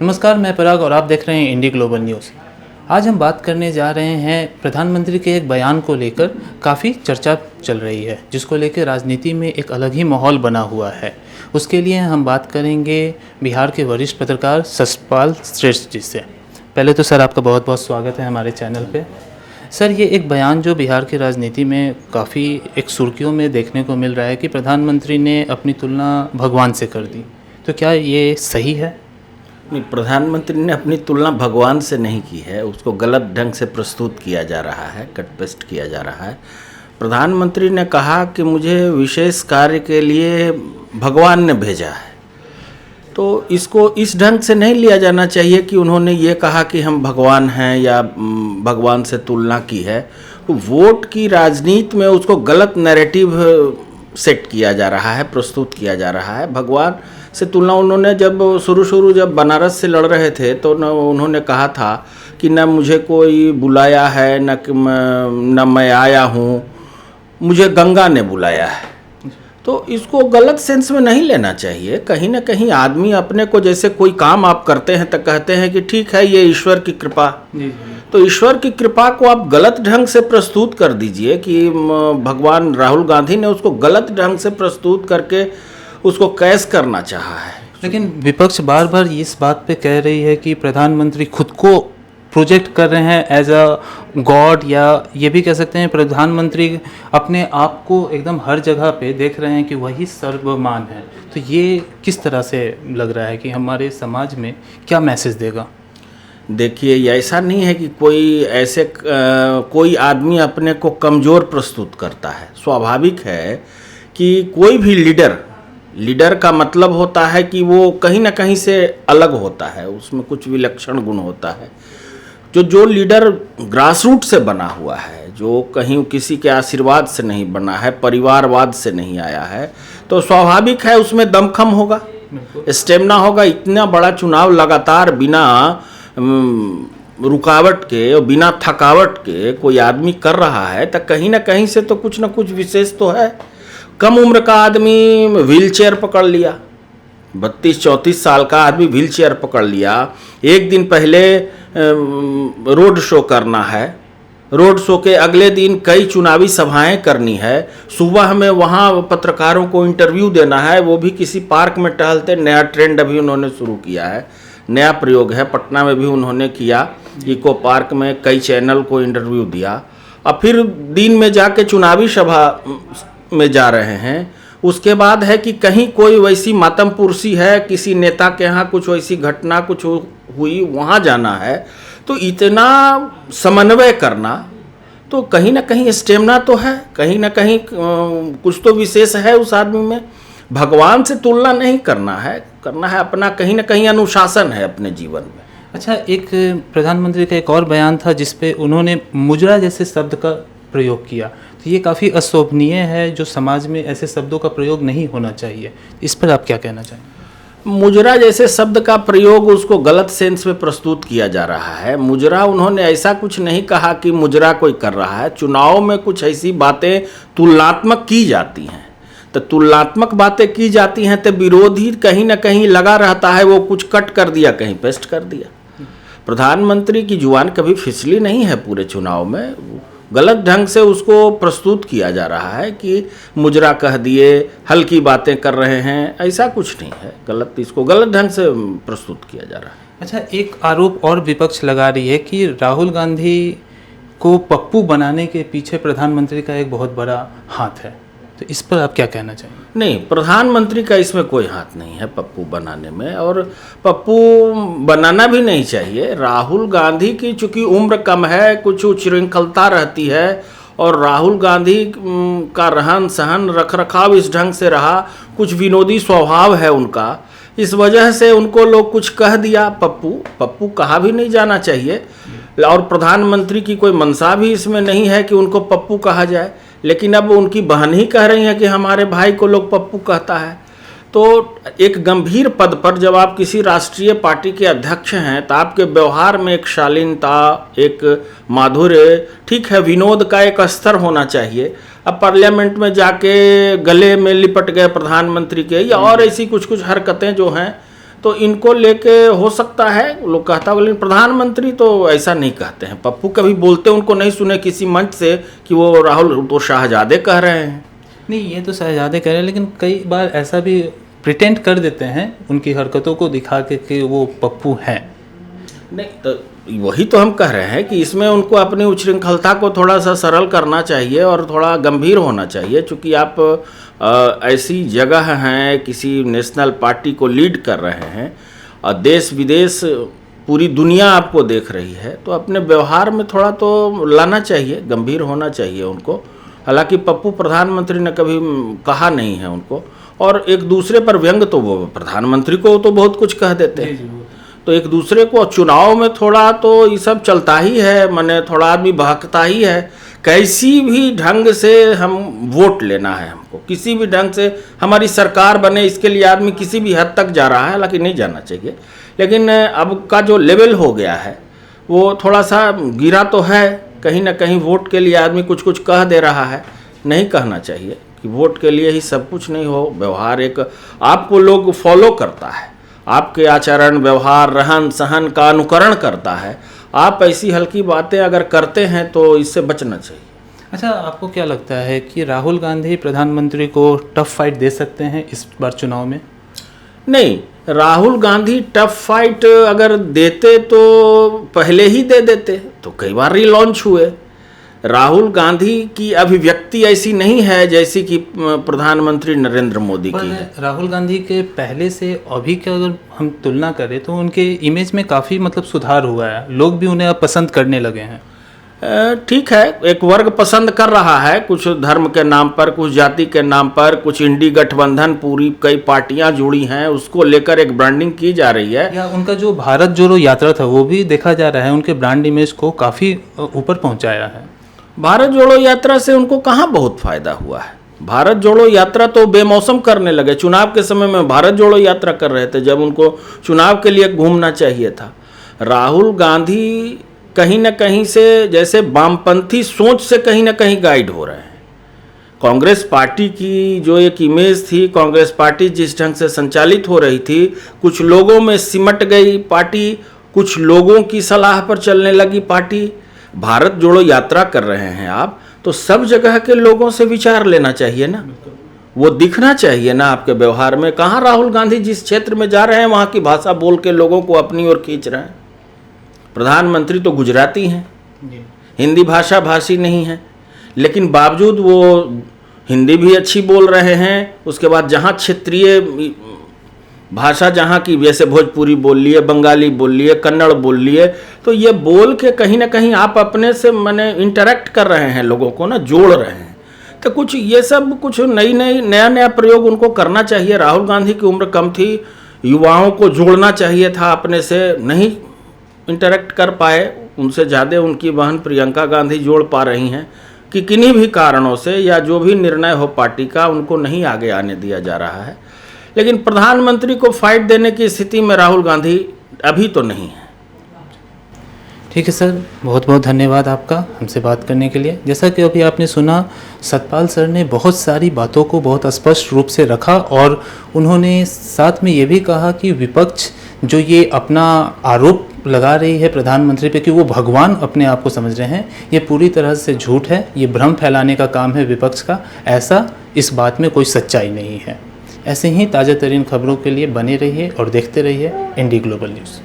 नमस्कार, मैं पराग और आप देख रहे हैं इंडी ग्लोबल न्यूज़। आज हम बात करने जा रहे हैं प्रधानमंत्री के एक बयान को लेकर। काफ़ी चर्चा चल रही है, जिसको लेकर राजनीति में एक अलग ही माहौल बना हुआ है। उसके लिए हम बात करेंगे बिहार के वरिष्ठ पत्रकार सतपाल श्रेष्ठ जी से। पहले तो सर, आपका बहुत बहुत स्वागत है हमारे चैनल पे। सर, ये एक बयान जो बिहार की राजनीति में काफ़ी एक सुर्खियों में देखने को मिल रहा है कि प्रधानमंत्री ने अपनी तुलना भगवान से कर दी, तो क्या ये सही है? नहीं, प्रधानमंत्री ने अपनी तुलना भगवान से नहीं की है, उसको गलत ढंग से प्रस्तुत किया जा रहा है, कट पेस्ट किया जा रहा है। प्रधानमंत्री ने कहा कि मुझे विशेष कार्य के लिए भगवान ने भेजा है, तो इसको इस ढंग से नहीं लिया जाना चाहिए कि उन्होंने ये कहा कि हम भगवान हैं या भगवान से तुलना की है। तो वोट की राजनीति में उसको गलत नैरेटिव सेट किया जा रहा है, प्रस्तुत किया जा रहा है। भगवान से तुलना उन्होंने जब जब बनारस से लड़ रहे थे तो उन्होंने कहा था कि न मुझे कोई बुलाया है, न मैं आया हूँ, मुझे गंगा ने बुलाया है। तो इसको गलत सेंस में नहीं लेना चाहिए। कहीं ना कहीं आदमी अपने को, जैसे कोई काम आप करते हैं तो कहते हैं कि ठीक है, ये ईश्वर की कृपा। तो ईश्वर की कृपा को आप गलत ढंग से प्रस्तुत कर दीजिए कि भगवान राहुल गांधी ने उसको गलत ढंग से प्रस्तुत करके उसको कैश करना चाहा है। लेकिन विपक्ष बार बार इस बात पे कह रही है कि प्रधानमंत्री खुद को प्रोजेक्ट कर रहे हैं एज अ गॉड, या ये भी कह सकते हैं प्रधानमंत्री अपने आप को एकदम हर जगह पे देख रहे हैं कि वही सर्वमान है। तो ये किस तरह से लग रहा है कि हमारे समाज में क्या मैसेज देगा? देखिए, ये ऐसा नहीं है कि कोई आदमी अपने को कमज़ोर प्रस्तुत करता है। स्वाभाविक है कि कोई भी लीडर का मतलब होता है कि वो कहीं ना कहीं से अलग होता है, उसमें कुछ विलक्षण गुण होता है। जो लीडर ग्रासरूट से बना हुआ है, जो कहीं किसी के आशीर्वाद से नहीं बना है, परिवारवाद से नहीं आया है, तो स्वाभाविक है उसमें दमखम होगा, स्टेमिना होगा। इतना बड़ा चुनाव लगातार बिना रुकावट के और बिना थकावट के कोई आदमी कर रहा है, तो कहीं ना कहीं से तो कुछ ना कुछ विशेष तो है। कम उम्र का आदमी व्हील चेयर पकड़ लिया, 32-34 साल का आदमी व्हील चेयर पकड़ लिया। एक दिन पहले रोड शो करना है, रोड शो के अगले दिन कई चुनावी सभाएं करनी है, सुबह हमें वहाँ पत्रकारों को इंटरव्यू देना है, वो भी किसी पार्क में टहलते। नया ट्रेंड अभी उन्होंने शुरू किया है, नया प्रयोग है, पटना में भी उन्होंने किया, इको पार्क में कई चैनल को इंटरव्यू दिया। और फिर दिन में जाके चुनावी सभा में जा रहे हैं। उसके बाद है कि कहीं कोई वैसी मातम पुरसी है, किसी नेता के यहाँ कुछ वैसी घटना कुछ हुई, वहाँ जाना है। तो इतना समन्वय करना, तो कहीं ना कहीं स्टेमिना तो है, कहीं ना कहीं कुछ तो विशेष है उस आदमी में। भगवान से तुलना नहीं करना है अपना कहीं ना कहीं अनुशासन है अपने जीवन में। अच्छा, एक प्रधानमंत्री का एक और बयान था जिसपे उन्होंने मुजरा जैसे शब्द का प्रयोग किया, तो ये काफ़ी अशोभनीय है। जो समाज में ऐसे शब्दों का प्रयोग नहीं होना चाहिए, इस पर आप क्या कहना चाहेंगे? मुजरा जैसे शब्द का प्रयोग उसको गलत सेंस में प्रस्तुत किया जा रहा है। मुजरा, उन्होंने ऐसा कुछ नहीं कहा कि मुजरा कोई कर रहा है। चुनाव में कुछ ऐसी बातें तुलनात्मक की जाती हैं, तो तुलनात्मक बातें की जाती हैं तो विरोधी कहीं ना कहीं लगा रहता है, वो कुछ कट कर दिया, कहीं पेस्ट कर दिया। प्रधानमंत्री की जुबान कभी फिसली नहीं है पूरे चुनाव में। गलत ढंग से उसको प्रस्तुत किया जा रहा है कि मुजरा कह दिए, हल्की बातें कर रहे हैं, ऐसा कुछ नहीं है। इसको गलत ढंग से प्रस्तुत किया जा रहा है। अच्छा, एक आरोप और विपक्ष लगा रही है कि राहुल गांधी को पप्पू बनाने के पीछे प्रधानमंत्री का एक बहुत बड़ा हाथ है, तो इस पर आप क्या कहना चाहेंगे? नहीं, प्रधानमंत्री का इसमें कोई हाथ नहीं है पप्पू बनाने में, और पप्पू बनाना भी नहीं चाहिए। राहुल गांधी की चूंकि उम्र कम है, कुछ उच्छृंखलता रहती है, और राहुल गांधी का रहन सहन रख रखाव इस ढंग से रहा, कुछ विनोदी स्वभाव है उनका, इस वजह से उनको लोग कुछ कह दिया। पप्पू कहा भी नहीं जाना चाहिए, और प्रधानमंत्री की कोई मंशा भी इसमें नहीं है कि उनको पप्पू कहा जाए। लेकिन अब उनकी बहन ही कह रही हैं कि हमारे भाई को लोग पप्पू कहता है। तो एक गंभीर पद पर जब आप किसी राष्ट्रीय पार्टी के अध्यक्ष हैं, तो आपके व्यवहार में एक शालीनता, एक माधुर्य, ठीक है, विनोद का एक स्तर होना चाहिए। अब पार्लियामेंट में जाके गले में लिपट गए प्रधानमंत्री के, या और ऐसी कुछ कुछ हरकतें जो हैं तो इनको लेके हो सकता है लोग कहता होगा, लेकिन प्रधानमंत्री तो ऐसा नहीं कहते हैं। पप्पू कभी बोलते उनको नहीं सुने किसी मंच से कि वो राहुल तो शाहजादे कह रहे हैं। नहीं, ये तो शाहजादे कह रहे हैं, लेकिन कई बार ऐसा भी प्रिटेंड कर देते हैं उनकी हरकतों को दिखा के कि वो पप्पू हैं। नहीं, तो वही तो हम कह रहे हैं कि इसमें उनको अपनी उच्छृंखलता को थोड़ा सा सरल करना चाहिए और थोड़ा गंभीर होना चाहिए, क्योंकि आप ऐसी जगह हैं, किसी नेशनल पार्टी को लीड कर रहे हैं और देश विदेश पूरी दुनिया आपको देख रही है, तो अपने व्यवहार में थोड़ा तो लाना चाहिए, गंभीर होना चाहिए उनको। हालांकि पप्पू प्रधानमंत्री ने कभी कहा नहीं है उनको, और एक दूसरे पर व्यंग तो वो प्रधानमंत्री को तो बहुत कुछ कह देते हैं, तो एक दूसरे को चुनाव में थोड़ा तो ये सब चलता ही है, माने थोड़ा आदमी बहकता ही है। कैसी भी ढंग से हम वोट लेना है हमको, किसी भी ढंग से हमारी सरकार बने, इसके लिए आदमी किसी भी हद तक जा रहा है, हालांकि नहीं जाना चाहिए, लेकिन अब का जो लेवल हो गया है वो थोड़ा सा गिरा तो है। कहीं ना कहीं वोट के लिए आदमी कुछ कुछ कह दे रहा है, नहीं कहना चाहिए कि वोट के लिए ही सब कुछ नहीं हो। व्यवहार एक आपको लोग फॉलो करता है, आपके आचरण व्यवहार रहन सहन का अनुकरण करता है। आप ऐसी हल्की बातें अगर करते हैं तो इससे बचना चाहिए। अच्छा, आपको क्या लगता है कि राहुल गांधी प्रधानमंत्री को टफ फाइट दे सकते हैं इस बार चुनाव में? नहीं, राहुल गांधी टफ फाइट अगर देते तो पहले ही दे देते, तो कई बार रिलॉन्च हुए। राहुल गांधी की अभिव्यक्ति ऐसी नहीं है जैसी कि प्रधानमंत्री नरेंद्र मोदी की है। राहुल गांधी के पहले से अभी के अगर हम तुलना करें तो उनके इमेज में काफ़ी मतलब सुधार हुआ है, लोग भी उन्हें अब पसंद करने लगे हैं। ठीक है, एक वर्ग पसंद कर रहा है, कुछ धर्म के नाम पर, कुछ जाति के नाम पर, कुछ इंडी गठबंधन पूरी कई पार्टियां जुड़ी हैं, उसको लेकर एक ब्रांडिंग की जा रही है। या उनका जो भारत जोड़ो यात्रा था वो भी देखा जा रहा है उनके ब्रांड इमेज को काफ़ी ऊपर पहुंचाया है। भारत जोड़ो यात्रा से उनको कहाँ बहुत फायदा हुआ है। भारत जोड़ो यात्रा तो बेमौसम करने लगे, चुनाव के समय में भारत जोड़ो यात्रा कर रहे थे जब उनको चुनाव के लिए घूमना चाहिए था। राहुल गांधी कहीं ना कहीं से जैसे वामपंथी सोच से कहीं ना कहीं गाइड हो रहे हैं। कांग्रेस पार्टी की जो एक इमेज थी, कांग्रेस पार्टी जिस ढंग से संचालित हो रही थी, कुछ लोगों में सिमट गई पार्टी, कुछ लोगों की सलाह पर चलने लगी पार्टी। भारत जोड़ो यात्रा कर रहे हैं आप, तो सब जगह के लोगों से विचार लेना चाहिए ना, वो दिखना चाहिए ना आपके व्यवहार में। कहाँ राहुल गांधी जिस क्षेत्र में जा रहे हैं वहाँ की भाषा बोल के लोगों को अपनी ओर खींच रहे हैं। प्रधानमंत्री तो गुजराती हैं, हिंदी भाषा भाषी नहीं है, लेकिन बावजूद वो हिंदी भी अच्छी बोल रहे हैं। उसके बाद जहाँ क्षेत्रीय भाषा जहाँ की, जैसे भोजपुरी बोल लिए, बंगाली बोल लिए, कन्नड़ बोल लिए, तो ये बोल के कहीं ना कहीं आप अपने से माने इंटरेक्ट कर रहे हैं, लोगों को ना जोड़ रहे हैं। तो कुछ ये सब कुछ नया प्रयोग उनको करना चाहिए। राहुल गांधी की उम्र कम थी, युवाओं को जोड़ना चाहिए था अपने से, नहीं इंटरेक्ट कर पाए, उनसे ज़्यादा उनकी बहन प्रियंका गांधी जोड़ पा रही हैं कि किन्हीं भी कारणों से या जो भी निर्णय हो पार्टी का, उनको नहीं आगे आने दिया जा रहा है। लेकिन प्रधानमंत्री को फाइट देने की स्थिति में राहुल गांधी अभी तो नहीं है। ठीक है सर, बहुत बहुत धन्यवाद आपका हमसे बात करने के लिए। जैसा कि अभी आपने सुना, सतपाल सर ने बहुत सारी बातों को बहुत स्पष्ट रूप से रखा और उन्होंने साथ में ये भी कहा कि विपक्ष जो ये अपना आरोप लगा रही है प्रधानमंत्री पे कि वो भगवान अपने आप को समझ रहे हैं, ये पूरी तरह से झूठ है, ये भ्रम फैलाने का काम है विपक्ष का। ऐसा इस बात में कोई सच्चाई नहीं है। ऐसे ही ताज़ा तरीन खबरों के लिए बने रहिए और देखते रहिए इंडी ग्लोबल न्यूज़।